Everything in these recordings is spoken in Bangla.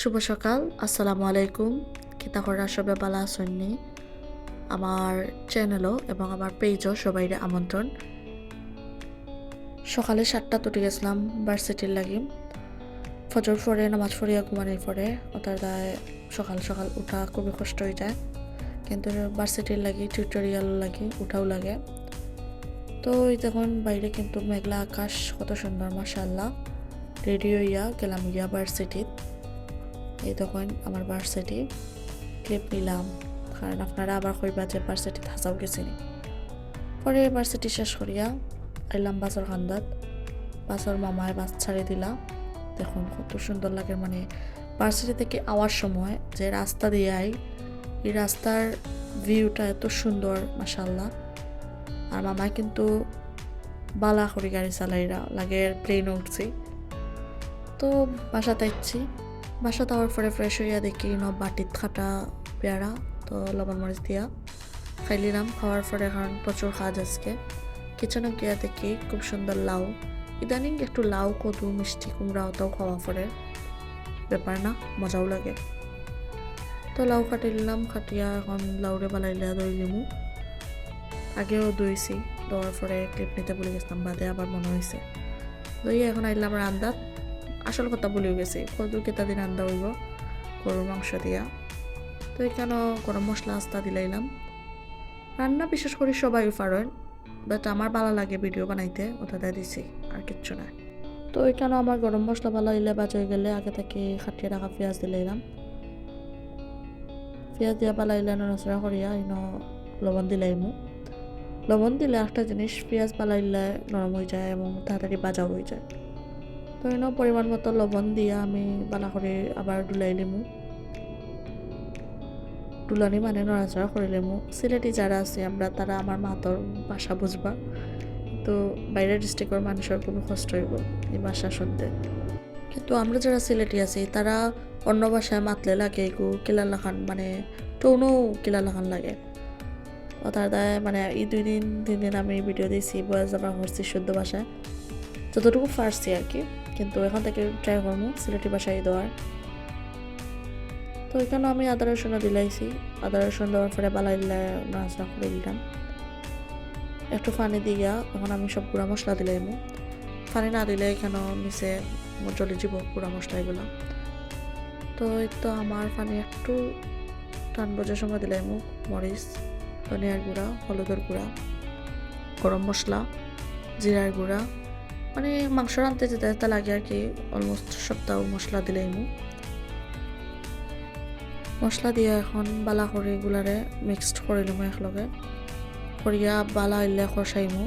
শুভ সকাল, আসসালামু আলাইকুম। কিতা করা সবে বালা আসননি আমার চ্যানেলও এবং আমার পেজও সবাইরে আমন্ত্রণ। সকালে 7টাত উঠে গেছিলাম ভার্সিটির লাগি। ফজর পরে নামাজ পড়িয়া ঘুমানির পরে ওটার দায় সকাল সকাল উঠা খুবই কষ্ট হয়ে যায়, কিন্তু ভার্সিটির লাগি টিউটোরিয়াল লাগে উঠাও লাগে। তো এই তখন বাইরে কিন্তু মেঘলা আকাশ, কত সুন্দর মাশাআল্লাহ। রেডি হইয়া গেলাম গিয়া ভার্সিটিত। এই তখন আমার ভার্সিটি ক্লিপ নিলাম, কারণ আপনারা আবার কইবা যে ভার্সিটিত হাসাও গেছিনি। পরে ভার্সিটি শেষ করিয়া আইলাম বাসর খান্দাত। বাসর মামায় বাস ছাড়ে দিলা। দেখুন কত সুন্দর লাগে, মানে ভার্সিটি থেকে আওয়ার সময় যে রাস্তা দিয়ে আই, এই রাস্তার ভিউটা এত সুন্দর মাশাআল্লাহ। আর মামায় কিন্তু বালা করি গাড়ি চালাইরা লাগে, প্লেন উঠছি। তো বাসাতে ইচ্ছি, বাসা তাওয়ার পরে ফ্রেশ হইয়া দেখি বাটিত খাটা পেয়ারা, তো লবণ মরিচ দিয়া খাইলিলাম। খাওয়ার পরে কারণ প্রচুর কাজ আজকে, কিচেনে গিয়া দেখি খুব সুন্দর লাউ। ইদানিং একটু লাউ, কদু, মিষ্টি কুমড়া ওটাও খাওয়া পরে ব্যাপার না, মজাও লাগে। তো লাউ কাটি নিলাম, কাটিয়া এখন লাউরে বালাইলে দই লিমু। আগেও দইছি, দেওয়ার পরে ক্লিপ নিতে বলে গেছিলাম, বাদে আবার মনে হয়েছে দইয়া। এখন আইলাম রান্দাত। আসল কথা বলেও গেছি, কদু কেতা দিন রান্দা হইব গরুর মাংস দিয়া। তো এখানে গরম মশলা আস্তা দিলাইলাম। রান্না বিশেষ করে সবাই পারেন, বাট আমার ভালো লাগে ভিডিও বানাইতে, ওটাতে দিছি, আর কিচ্ছু না। তো এখানে আমার গরম মশলা বালাইলে বাজ হয়ে গেলে আগে থেকে খাটিয়ে রাখা পেঁয়াজ দিলাইলাম। পেঁয়াজ দিয়া বালাইলে নড়াচড়া করিয়া লবণ দিলাইমু। লবণ দিলে একটা জিনিস, পেঁয়াজ বালাইলে নরম হয়ে যায় এবং তাড়াতাড়ি বাজাও হয়ে যায়। তো পরিমাণ মতো লবণ দিয়া আমি বালা করে আবার ডুলাই লিমু। ডুলানি মানে নড়াচড়া করে লিমু। সিলেটি যারা আছে আমরা, তারা আমার মাতর ভাষা বুঝবা, তো বাইরের ডিস্ট্রিক্টের মানুষের খুবই কষ্ট হইব এই ভাষা শুনতে। কিন্তু আমরা যারা সিলেটি আছি তারা অন্য ভাষায় মাতলে লাগে এগু কিলালাখান, মানে টোনও কিলালাখান লাগে। তার দায় মানে এই 2-3 দিন আমি ভিডিও দিয়েছি, বয়স আমার হচ্ছি শুদ্ধ ভাষায় যতটুকু পারছি আর কি, কিন্তু এখন থেকে ট্রাই করবো সিলেটি ভাষায় দেওয়ার। তো এখানে আমি আদা রসুন দিলাইছি। আদা রসুন দেওয়ার পরে বালাইলে নাচড়া করে দিলাম। একটু পানি দিয়া এখন আমি সব গুঁড়া মশলা দিলাইমু। পানি না দিলে এখানে নিচে চলে যাব গুঁড়া মশলা এগুলো। তো এই তো আমার পানি একটু টান বোঝার সময় দিলাইমু মরিচ, ধনিয়ার গুঁড়া, হলুদের গুঁড়া, গরম মশলা, জিরার গুঁড়া, মানে মাংস রাঁধতে যেতে যেতে লাগে আর কি, অলমোস্ট সপ্তাহ মশলা দিলাইমু। মশলা দিয়ে এখন বালা করে এগুলারে মিক্সড করে লিমু একলগে করিয়া বালা হইলে কষাইমু।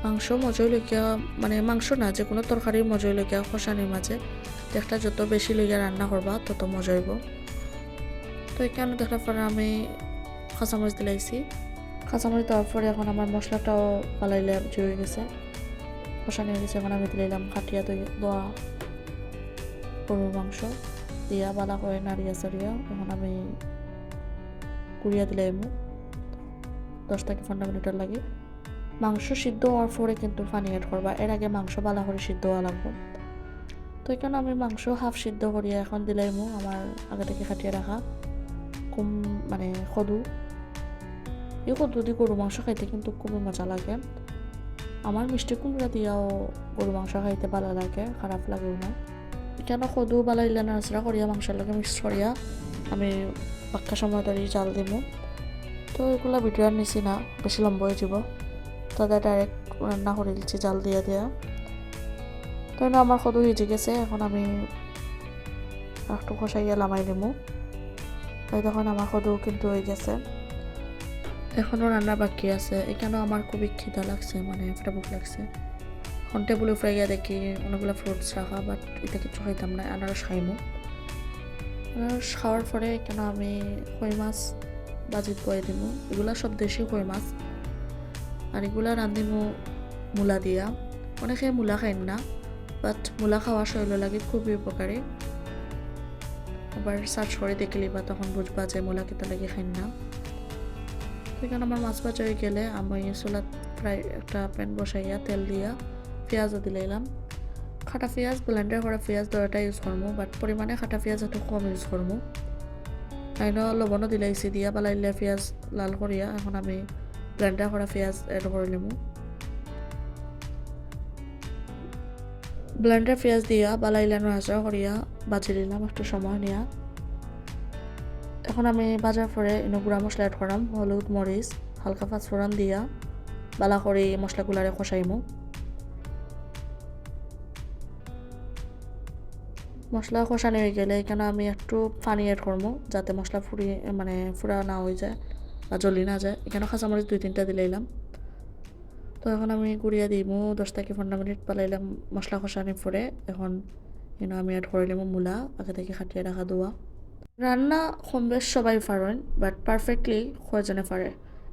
মাংস মজই লইয়া, মানে মাংস না, যে কোনো তরকারির মজই লইয়া কষানির মাঝে একটা যত বেশি লইয়া রান্না করবা তত মজা হইব। তো এখানে দেখার পরে আমি কাঁচামরিচ দিলাইছি। কাঁচামরিচ দেওয়ার পরে এখন আমার মশলাটাও বালাইলে হয়ে গেছে, কষানি হয়ে গেছে। এখন আমি দিলাম কাটিয়া দেওয়া গরুর মাংস দিয়া বালা করে নাড়িয়া চাড়িয়া এখন আমি গুড়িয়া দিলাম 10 থেকে 15 মিনিটের লাগে। মাংস সিদ্ধ হওয়ার পরে কিন্তু পানি অ্যাড করবা, এর আগে মাংস বালা করে সিদ্ধ হওয়া লাগবে। তো এখানে আমি মাংস হাফ সিদ্ধ করিয়া এখন দিলাম আমার আগে থেকে কাটিয়ে রাখা মানে কদু। এই কদু দিয়ে গরু মাংস খাইতে কিন্তু খুবই মজা লাগে। আমার মিষ্টি কুমড়া দিয়াও গরু মাংস খাইতে ভালো লাগে, খারাপ লাগেও না। এখানে কদু বালাইলে নাড়াচাড়া করিয়া মাংসের লগে মিক্স করিয়া আমি পাক্কা সময় ধরে জাল দিব। তো এগুলো ভিডিও আর নিছি না, বেশি লম্বা হয়ে যাব, তাদের ডাইরেক্ট রান্না করে দিচ্ছি জাল দিয়া দিয়া। তো আমার কদু হয়ে গেছে, এখন আমি একটু কষাইয়া লামাই নিমু। তাই তখন আমার কদু কিন্তু হয়ে গেছে, এখনও রান্না বাকি আছে। এখানেও আমার খুবই খিদা লাগছে, মানে একটা ভুক লাগছে। এখন টেবিলে উপরে গিয়ে দেখি অনেকগুলো ফ্রুটস রাখা, বাট এটা কিছু খাইতাম না, আনারস খাইমু। আনারস খাওয়ার পরে কেন আমি কই মাছ বাজিত বয়ে দিব। এগুলা সব দেশি কই মাছ, আর এগুলা রান্ধিমু মূলা দিয়া। অনেকে মূলা খাইন না, বাট মূলা খাওয়া শরীরের লাগে খুবই উপকারী। আবার সার্চ করে দেখলি বা তখন বুঝবা যে মূলা কেতা লাগে খাইন না। সেখানে আমার মাছ ভাজা হয়ে গেলে আমি চুলাত প্রায় একটা প্যান বসাইয়া তেল দিয়া পেঁয়াজও দিলাম। খাটা পেঁয়াজ ব্লেন্ডার করা পেঁয়াজ দুটা ইউজ করবো, বাট পরিমাণে খাটা পেঁয়াজ একটু কম ইউজ করবো। আইনো লবণও দিলাইছি, দিয়া বালাইলে পেঁয়াজ লাল করিয়া এখন আমি ব্লেন্ডার করা পেঁয়াজ এড করে নেব। ব্লেন্ডার পেঁয়াজ দিয়া বালাইলে নাড়াচাড়া করিয়া বাজি দিলাম একটু সময় নিয়া। এখন আমি বাজার পরে গুঁড়া মশলা এড করাম, হলুদ মরিচ হালকা পাঁচফোড়ন দিয়া বালা করে মশলাগুলারে কষাইমু। মশলা কষানো হয়ে গেলে এখানে আমি একটু পানি এড করবো, যাতে মশলা ফুরা না হয়ে যায় বা জ্বলি না যায়। এখানে কাঁচামরিচ 2-3টা দিলাম। তো এখন আমি গুঁড়িয়া দিমু 10 থেকে 15 মিনিট পালাইলাম মশলা কষানোর পরে। এখন আমি এড করে নিলাম মূলা আগে থেকে খাটিয়ে রাখা দোয়া। রান্না কম বেশ সবাই পারেন, বাট পারফেক্টলি কয়জনে পারে,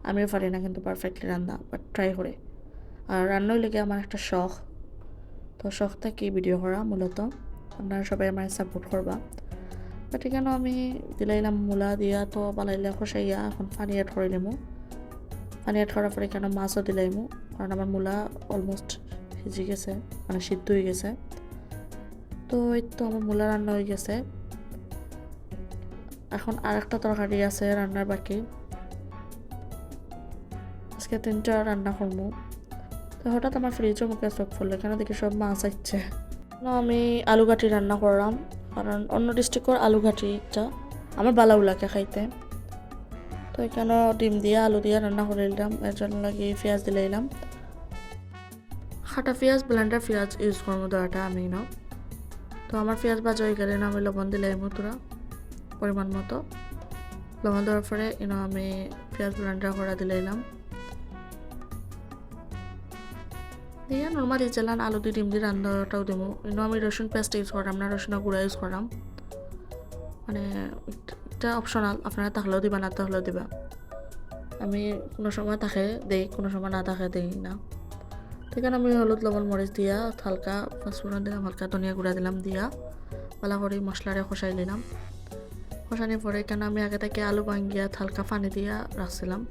আমিও পারি না কিন্তু পারফেক্টলি রান্না, বাট ট্রাই করে। আর রান্নার লেগে আমার একটা শখ, তো শখটা কি ভিডিও করা মূলত। আপনারা সবাই আমার সাপোর্ট করবা। বাট এখানে আমি দিলাইলাম মূলা দিয়া তো বালাইলে কষাইয়া এখন পানি এড করে নেবো। পানি এড করার পরে এখানে মাছও দিলাইমু, কারণ আমার মূলা অলমোস্ট সিজে গেছে, সিদ্ধ হয়ে গেছে। তো এই তো আমার মূলা রান্না হয়ে গেছে। এখন আর একটা তরকারি আছে রান্নার বাকি, আজকে 3টা রান্না করবো। তো হঠাৎ আমার ফ্রিজও মুখে চোখ পড়লো, কেন দেখি সব মাছ আসছে। আমি আলু ঘাটি রান্না করলাম, কারণ অন্য ডিস্ট্রিক্টর আলু ঘাটিটা আমার ভালো লাগে খাইতে। তো এখানে ডিম দিয়া আলু দিয়া রান্না করে নিলাম, এর জন্য লাগে পেঁয়াজ দিলাম। খাটা পেঁয়াজ ব্লেন্ডার পেঁয়াজ ইউজ করবো দেওয়াটা আমি না। তো আমার পেঁয়াজ ভাজা হয়ে গেলে আমি লবণ দিলাম তোরা পরিমাণ মতো। লবণ দেওয়ার পরে আমি পেঁয়াজ ব্লেন্ডার করা দিলাম। দিয়ে নর্মালি জ্বালান আলু দিয়ে ডিম দিয়ে রান্নাটাও দেবো। আমি রসুন পেস্ট ইউজ করলাম না, রসুনের গুঁড়া ইউজ করলাম। এটা অপশনাল, আপনারা তাহলেও দিবা না তাহলেও দিবা। আমি কোনো সময় থাকে দেই, কোনো সময় না থাকে দেই না। সেখানে আমি হলুদ লবণ মরিচ দিয়া হালকা পাঁচফোড়ন দিলাম, হালকা ধনিয়া গুঁড়া দিলাম, দিয়া ভালো করে মশলারে কষাই নিলাম। কষানোর পরে এখানে আমি আগে থেকে আলু ভাঙ্গিয়া হালকা পানি দিয়া রাখছিলাম,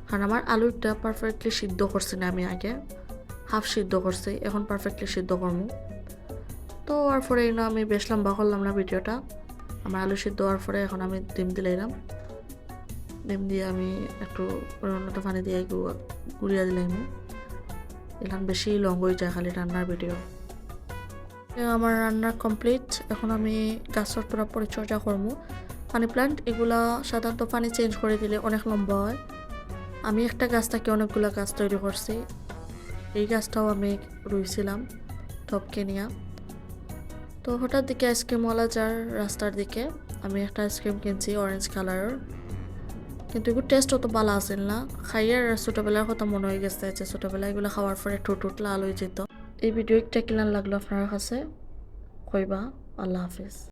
কারণ আমার আলুটা পারফেক্টলি সিদ্ধ করছি না, আমি আগে হাফ সিদ্ধ করছি, এখন পারফেক্টলি সিদ্ধ করবো। তো আর পরে আমি বেশ লম্বা করলাম না ভিডিওটা। আমার আলু সিদ্ধ হওয়ার পরে এখন আমি ডিম দিলাম। ডিম দিয়ে আমি একটু অন্যটা পানি দিয়ে গুঁড়িয়া দিলাম। এখান বেশি লং হয়ে যায় খালি রান্নার ভিডিও। আমার রান্না কমপ্লিট। এখন আমি গাছের পুরো পরিচর্যা করবো। পানি প্ল্যান্ট এগুলা সাধারণত পানি চেঞ্জ করে দিলে অনেক লম্বা হয়। আমি একটা গাছ থেকে অনেকগুলো গাছ তৈরি করছি। এই গাছটাও আমি রুইছিলাম টপকে নিয়ে। তো হঠাৎ দিকে আইসক্রিমওয়ালা যার রাস্তার দিকে আমি একটা আইসক্রিম কিনছি অরেঞ্জ কালারের, কিন্তু এগুলো টেস্ট অত ভালো আসেন না। খাইয়ার ছোটোবেলার কথা মনে হয়ে গেছে যে ছোটোবেলায় এগুলো খাওয়ার পরে ঠোঁট লাল হয়ে যেত। এই ভিডিও একটা কিলান লাগলো আপনার কাছে কইবা। আল্লাহ হাফিজ।